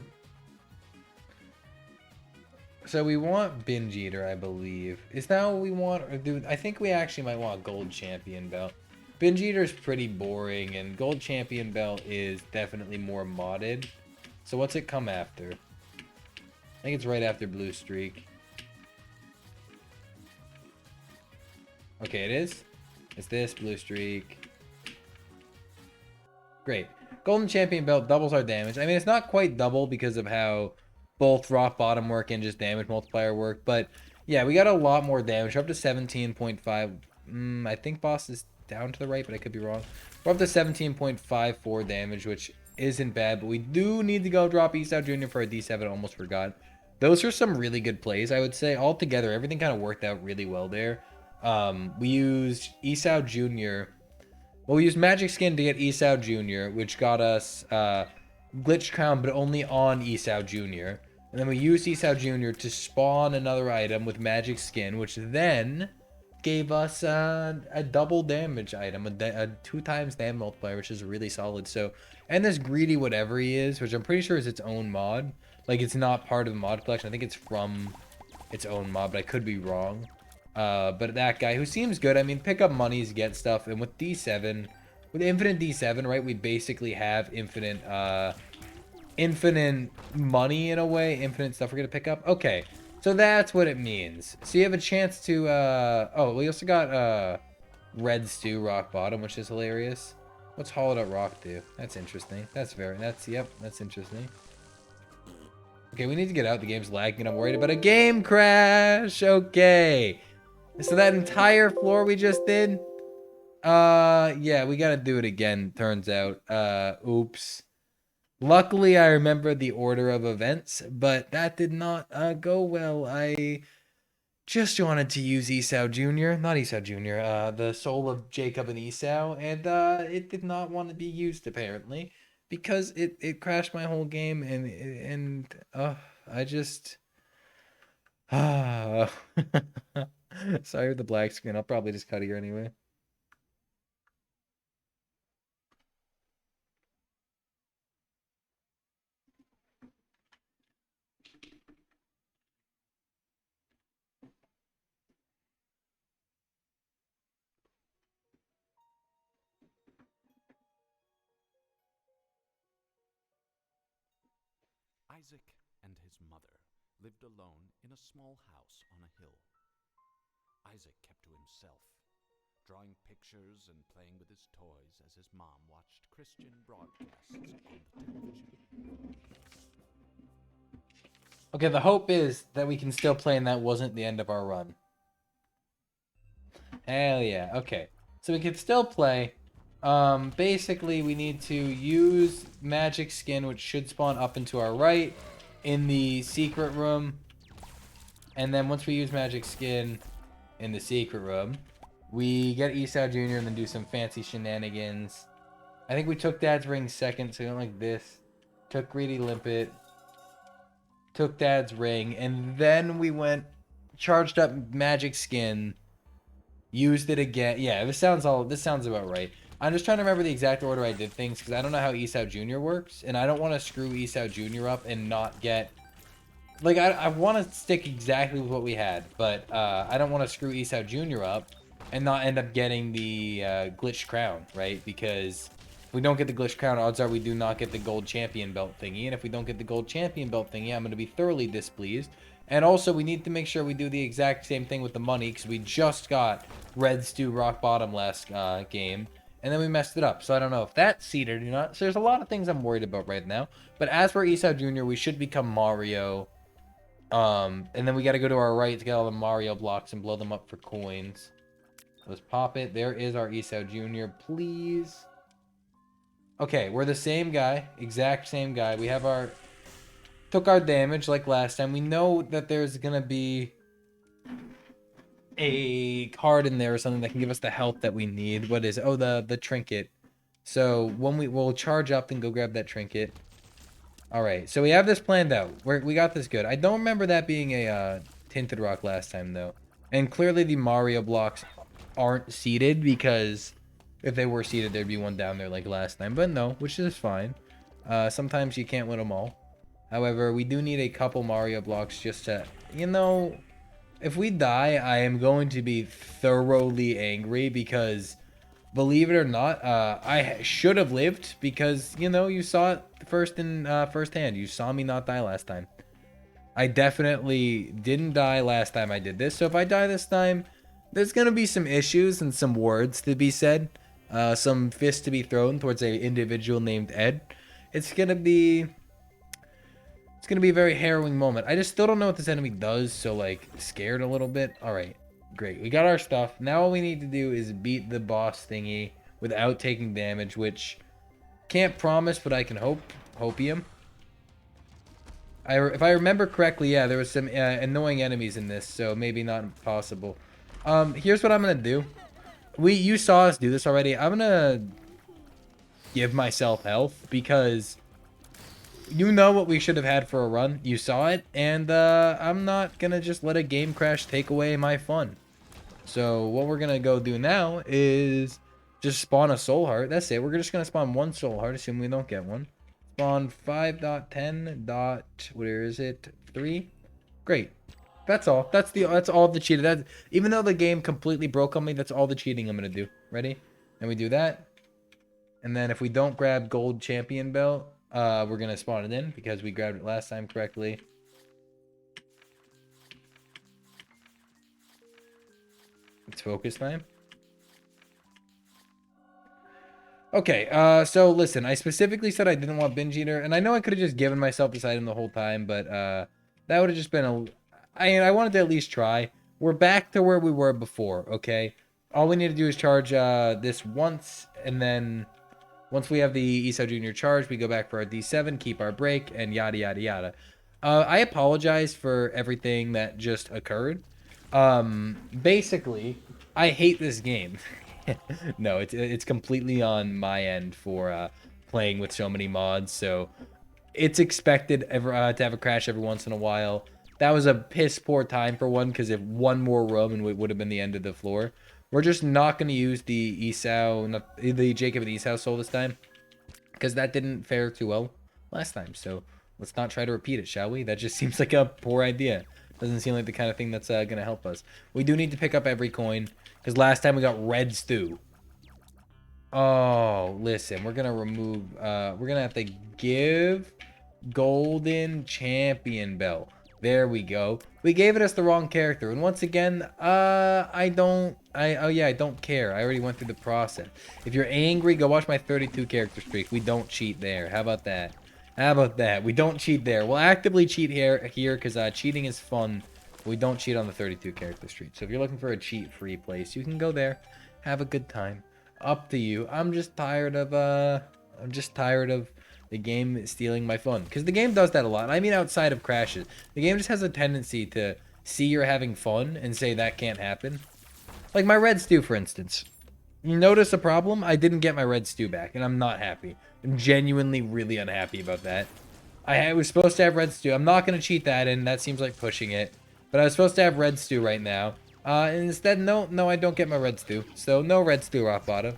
we want Binge Eater, I believe. Is that what we want? Or I think we actually might want Gold Champion Belt. Binge Eater is pretty boring, and Gold Champion Belt is definitely more modded. So what's it come after? I think it's right after Blue Streak. Okay, it is. It's this, Blue Streak. Great. Golden Champion Belt doubles our damage. I mean, it's not quite double because of how both rock bottom work and just damage multiplier work, but yeah, we got a lot more damage. We're up to 17.5. I think boss is down to the right, but I could be wrong. We're up to 17.54 damage, which isn't bad, but we do need to go drop Esau Jr. for a D7. I almost forgot. Those are some really good plays, I would say. Altogether, everything kind of worked out really well there. We used Esau Jr. Well, we used Magic Skin to get Esau Jr., which got us Glitch Crown, but only on Esau Jr. And then we used Esau Jr. to spawn another item with Magic Skin, which then gave us a double damage item, a 2 times damage multiplier, which is really solid. So, and this Greedy whatever he is, which I'm pretty sure is its own mod. Like, it's not part of the mod collection. I think it's from its own mod, but I could be wrong. But that guy, who seems good, I mean, pick up monies, get stuff, and with D7, with infinite D7, right, we basically have infinite money in a way, infinite stuff we're gonna pick up. Okay, so that's what it means. So you have a chance to, oh, we also got, Red Stew Rock Bottom, which is hilarious. What's Hollowed Out Rock do? That's interesting. Yep, that's interesting. Okay, we need to get out. The game's lagging, and I'm worried about a game crash. Okay. So that entire floor we just did, yeah, we gotta do it again, turns out. Oops. Luckily, I remember the order of events, but that did not go well. I just wanted to use Esau Jr., not Esau Jr., the soul of Jacob and Esau, and it did not want to be used, apparently, because it crashed my whole game, and I just... Sorry with the black screen. I'll probably just cut here anyway. Isaac and his mother lived alone in a small house on a hill. Isaac kept to himself, drawing pictures and playing with his toys as his mom watched Christian broadcasts on the television. Okay, the hope is that we can still play and that wasn't the end of our run. Hell yeah. Okay. So we can still play. Basically, we need to use Magic Skin, which should spawn up and to our right in the secret room. And then once we use Magic Skin in the secret room, we get Esau Jr. and then do some fancy shenanigans. I think we took Dad's ring second, so we went like this. Took Greedy Limpet. Took Dad's ring. And then we went, charged up Magic Skin. Used it again. Yeah, this sounds about right. I'm just trying to remember the exact order I did things because I don't know how Esau Jr. works, and I don't want to screw Esau Jr. up and not get... Like, I want to stick exactly with what we had, but I don't want to screw Esau Jr. up and not end up getting the Glitch Crown, right? Because if we don't get the Glitch Crown, odds are we do not get the Gold Champion Belt thingy, and if we don't get the Gold Champion Belt thingy, I'm going to be thoroughly displeased. And also, we need to make sure we do the exact same thing with the money, because we just got Red Stew Rock Bottom last game, and then we messed it up. So I don't know if that's seeded or not. So there's a lot of things I'm worried about right now. But as for Esau Jr., we should become Mario. And then we got to go to our right to get all the Mario blocks and blow them up for coins. Let's pop it. There is our Esau Jr., please. Okay, we're the same guy. Exact same guy. We have our... Took our damage like last time. We know that there's gonna be a card in there or something that can give us the health that we need. What is it? Oh, the trinket. So when we'll charge up and go grab that trinket. All right, so we have this planned out. We got this good. I don't remember that being a tinted rock last time though, and clearly the Mario blocks aren't seeded because if they were seeded, there'd be one down there like last time. But no, which is fine. Sometimes you can't win them all. However, we do need a couple Mario blocks just to, you know, if we die, I am going to be thoroughly angry because believe it or not, I should have lived because, you know, you saw it firsthand. You saw me not die last time. I definitely didn't die last time I did this. So if I die this time, there's going to be some issues and some words to be said. Some fists to be thrown towards a individual named Ed. It's going to be... It's going to be a very harrowing moment. I just still don't know what this enemy does, so, like, scared a little bit. All right. Great. We got our stuff. Now all we need to do is beat the boss thingy without taking damage, which can't promise, but I can hopium. If I remember correctly, yeah, there was some annoying enemies in this, so maybe not possible. Here's what I'm going to do. You saw us do this already. I'm going to give myself health because... You know what we should have had for a run. You saw it, and I'm not gonna just let a game crash take away my fun. So what we're gonna go do now is just spawn a soul heart. That's it. We're just gonna spawn one soul heart, assuming we don't get one. Spawn 5.10. Where is it? 3. Great. That's all. That's all the cheated. Even though the game completely broke on me, that's all the cheating I'm gonna do. Ready? And we do that. And then if we don't grab gold champion belt, we're gonna spawn it in because we grabbed it last time correctly. It's focus time. Okay, so listen, I specifically said I didn't want binge eater, and I know I could have just given myself this item the whole time, but that would have just been I wanted to at least try. We're back to where we were before, okay? All we need to do is charge this once, and then once we have the ESO Junior charged, we go back for our D7, keep our break, and yada, yada, yada. I apologize for everything that just occurred. Basically, I hate this game. No, it's completely on my end for playing with so many mods, so it's expected to have a crash every once in a while. That was a piss poor time for one, because if one more room and it would have been the end of the floor. We're just not going to use the the Jacob and Esau soul this time, because that didn't fare too well last time. So let's not try to repeat it, shall we? That just seems like a poor idea. Doesn't seem like the kind of thing that's going to help us. We do need to pick up every coin, because last time we got red stew. Oh, listen, we're going to remove, we're going to have to give golden champion belt. There we go. We gave it us the wrong character. And once again, I don't care. I already went through the process. If you're angry, go watch my 32 character streak. We don't cheat there. How about that? How about that? We don't cheat there. We'll actively cheat here because cheating is fun. We don't cheat on the 32 character streak. So if you're looking for a cheat-free place, you can go there. Have a good time. Up to you. I'm just tired of the game stealing my fun, because the game does that a lot. I mean, outside of crashes, the game just has a tendency to see you're having fun and say that can't happen. Like my red stew, for instance. You notice a problem? I didn't get my red stew back, and I'm not happy. I'm genuinely really unhappy about that. I was supposed to have red stew. I'm not going to cheat that in. That seems like pushing it. But I was supposed to have red stew right now. And instead, no, I don't get my red stew. So no red stew, rock bottom.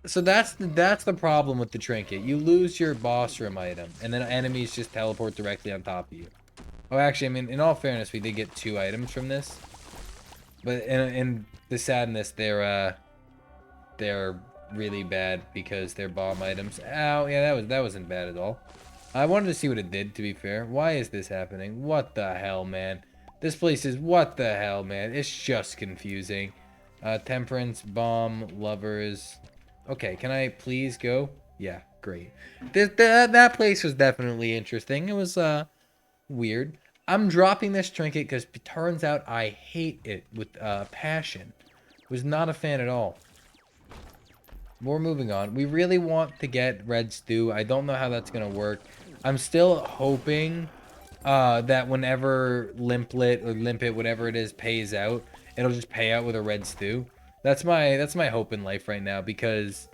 So that's the problem with the trinket. You lose your boss room item, and then enemies just teleport directly on top of you. Oh, actually, I mean, in all fairness, we did get 2 items from this. But in the sadness, they're really bad because they're bomb items. Ow, yeah, that wasn't bad at all. I wanted to see what it did, to be fair. Why is this happening? What the hell, man? This place is what the hell, man? It's just confusing. Temperance, bomb, lovers. Okay, can I please go? Yeah, great. That place was definitely interesting. It was weird. I'm dropping this trinket because it turns out I hate it with passion. Was not a fan at all. We're moving on. We really want to get red stew. I don't know how that's gonna work. I'm still hoping that whenever Limplet or Limpet, whatever it is, pays out, it'll just pay out with a red stew. That's my hope in life right now, because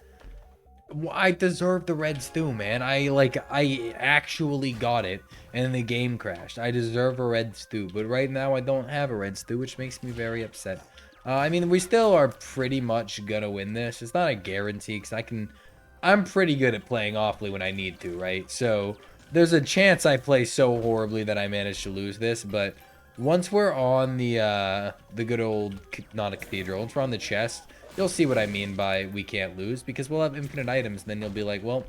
I deserve the red stew, man. I actually got it, and then the game crashed. I deserve a red stew, but right now I don't have a red stew, which makes me very upset. I mean, we still are pretty much gonna win this. It's not a guarantee, because I'm pretty good at playing awfully when I need to, right? So there's a chance I play so horribly that I manage to lose this, but once we're on the good old, not a cathedral, once we're on the chest, you'll see what I mean by we can't lose, because we'll have infinite items, and then you'll be like, well,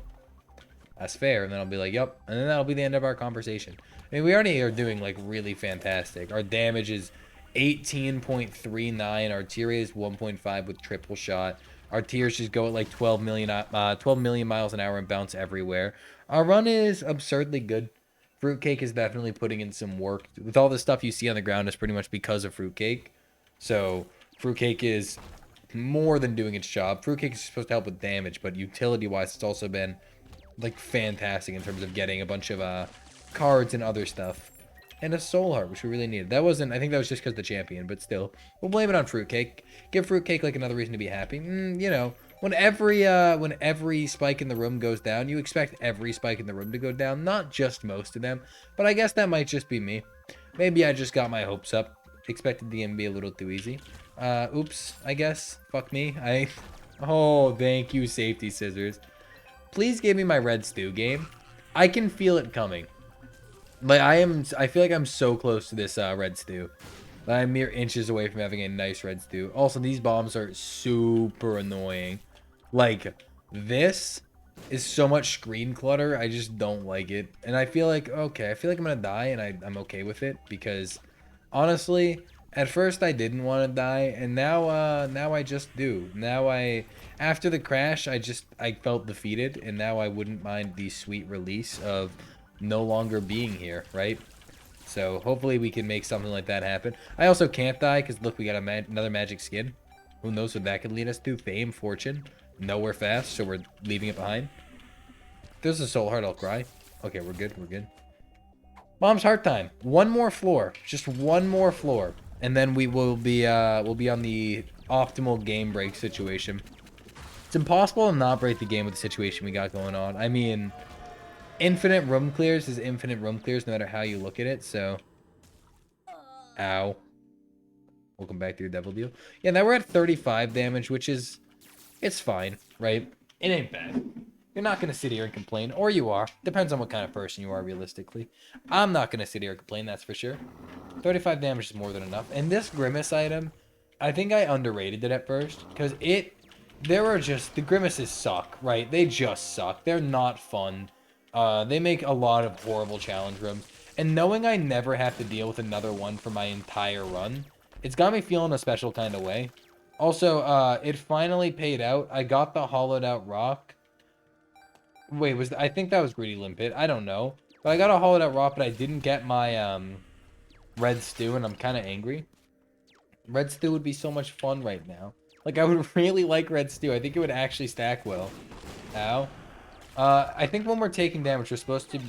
that's fair, and then I'll be like, yep, and then that'll be the end of our conversation. I mean, we already are doing, like, really fantastic. Our damage is 18.39, our tier is 1.5 with triple shot. Our tiers just go at like 12 million miles an hour and bounce everywhere. Our run is absurdly good. Fruitcake is definitely putting in some work. With all the stuff you see on the ground, it's pretty much because of Fruitcake. So Fruitcake is more than doing its job. Fruitcake is supposed to help with damage, but utility-wise, it's also been like fantastic in terms of getting a bunch of cards and other stuff. And a soul heart, which we really needed. That wasn't, I think that was just because the champion, but still. We'll blame it on Fruitcake. Give Fruitcake like another reason to be happy. You know, when every spike in the room goes down, you expect every spike in the room to go down, not just most of them. But I guess that might just be me. Maybe I just got my hopes up. Expected the game to be a little too easy. Oops, I guess. Fuck me. Oh, thank you, safety scissors. Please give me my red stew game. I can feel it coming. Like, I feel like I'm so close to this red stew. I'm mere inches away from having a nice red stew. Also, these bombs are super annoying. Like, this is so much screen clutter. I just don't like it. And I feel like, okay, I feel like I'm gonna die, and I'm okay with it, because honestly, at first I didn't want to die, and now I just do. After the crash, I felt defeated, and now I wouldn't mind the sweet release of no longer being here, right? So hopefully we can make something like that happen. I also can't die, because look, we got another magic skin. Who knows what that could lead us to? Fame, fortune, nowhere fast, so we're leaving it behind. If there's a soul heart, I'll cry. Okay, we're good, we're good. Mom's heart time. One more floor. Just one more floor. And then we'll be on the optimal game break situation. It's impossible to not break the game with the situation we got going on. I mean, infinite room clears is infinite room clears no matter how you look at it, so. Ow. Welcome back to your devil deal. Yeah, now we're at 35 damage, which is, it's fine, right? It ain't bad. You're not going to sit here and complain, or you are. Depends on what kind of person you are, realistically. I'm not going to sit here and complain, that's for sure. 35 damage is more than enough. And this Grimace item, I think I underrated it at first, because the Grimaces suck, right? They just suck. They're not fun. They make a lot of horrible challenge rooms. And knowing I never have to deal with another one for my entire run, it's got me feeling a special kind of way. Also, it finally paid out. I got the hollowed out rock. Wait, I think that was Greedy Limpet. I don't know. But I got a hollowed out rock, but I didn't get my red stew, and I'm kind of angry. Red stew would be so much fun right now. Like, I would really like red stew. I think it would actually stack well. Ow. I think when we're taking damage, we're supposed to...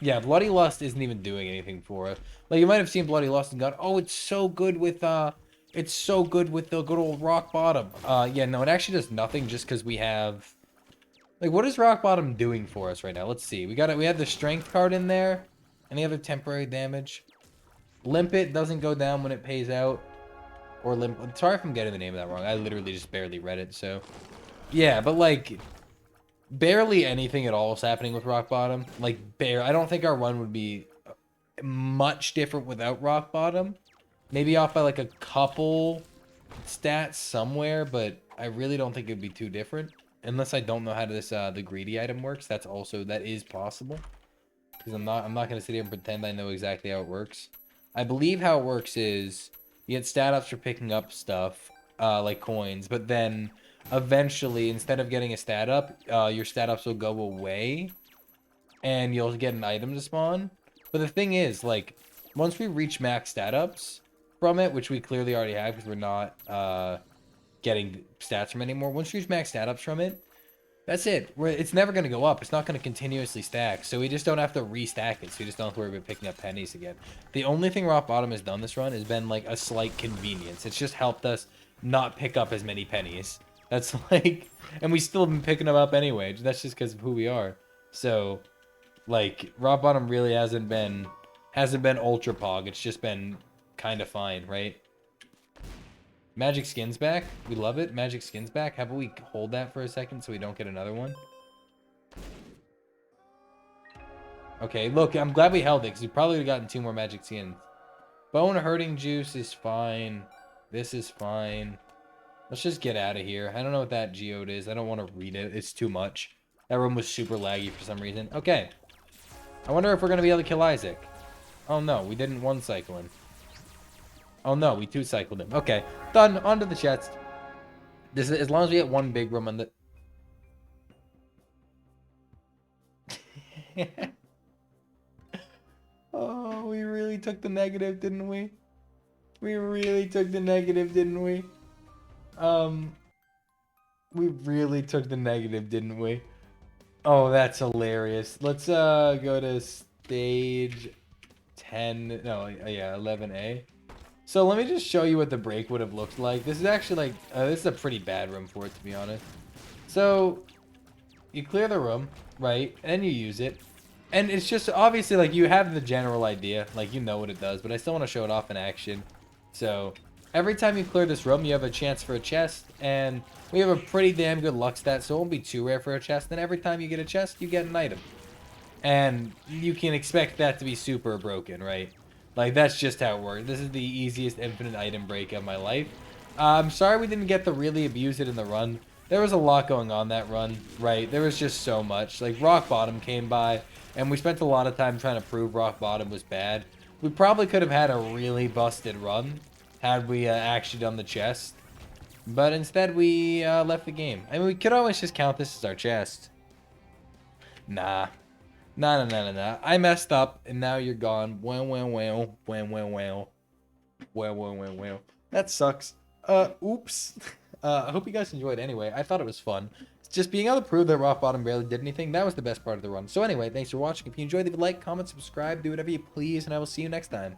Yeah, Bloody Lust isn't even doing anything for us. Like, you might have seen Bloody Lust and gone, oh, it's so good with the good old rock bottom. Yeah, no, it actually does nothing just because we have... Like, what is rock bottom doing for us right now? Let's see. We have the strength card in there. Any other temporary damage? Limpet doesn't go down when it pays out. Or sorry if I'm getting the name of that wrong. I literally just barely read it, so... Yeah, but, like... Barely anything at all is happening with rock bottom. Like, I don't think our run would be much different without rock bottom. Maybe off by, like, a couple stats somewhere, but I really don't think it'd be too different. Unless I don't know how the greedy item works. That is possible. Because I'm not gonna sit here and pretend I know exactly how it works. I believe how it works is you get stat ups for picking up stuff, like coins, but then eventually, instead of getting a stat up, your stat ups will go away, and you'll get an item to spawn. But the thing is, like, once we reach max stat ups from it, which we clearly already have because we're not getting stats from it anymore. Once we reach max stat ups from it, that's it. It's never going to go up. It's not going to continuously stack. So we just don't have to restack it. So we just don't have to worry about picking up pennies again. The only thing rock bottom has done this run has been like a slight convenience. It's just helped us not pick up as many pennies. That's like, and we still have been picking them up anyway. That's just because of who we are. So, like, rock bottom really hasn't been ultra pog. It's just been kind of fine, right? Magic skins back. We love it. Magic skins back. How about we hold that for a second so we don't get another one? Okay, look, I'm glad we held it because we probably would have gotten 2 more magic skins. Bone hurting juice is fine. This is fine. Let's just get out of here. I don't know what that geode is. I don't want to read it. It's too much. That room was super laggy for some reason. Okay. I wonder if we're going to be able to kill Isaac. Oh, no. We didn't 1-cycle him. Oh, no. We 2-cycled him. Okay. Done. On to the chest. This is, as long as we get 1 big room on the... Oh, we really took the negative, didn't we? We really took the negative, didn't we? We really took the negative, didn't we? Oh, that's hilarious. Let's go to stage 10. No, yeah, 11A. So let me just show you what the break would have looked like. This is actually like this is a pretty bad room for it, to be honest. So you clear the room, right? And you use it. And it's just obviously like you have the general idea, like you know what it does, but I still want to show it off in action. So every time you clear this room, you have a chance for a chest, and we have a pretty damn good luck stat, so it won't be too rare for a chest. And every time you get a chest, you get an item. And you can expect that to be super broken, right? Like, that's just how it works. This is the easiest infinite item break of my life. I'm sorry we didn't get to really abuse it in the run. There was a lot going on that run, right? There was just so much. Like, Rock Bottom came by, and we spent a lot of time trying to prove Rock Bottom was bad. We probably could have had a really busted run had we actually done the chest. But instead, we left the game. I mean, we could always just count this as our chest. Nah. Nah. I messed up, and now you're gone. Well. That sucks. Oops. I hope you guys enjoyed anyway. I thought it was fun. Just being able to prove that Rock Bottom barely did anything, that was the best part of the run. So anyway, thanks for watching. If you enjoyed, leave a like, comment, subscribe, do whatever you please, and I will see you next time.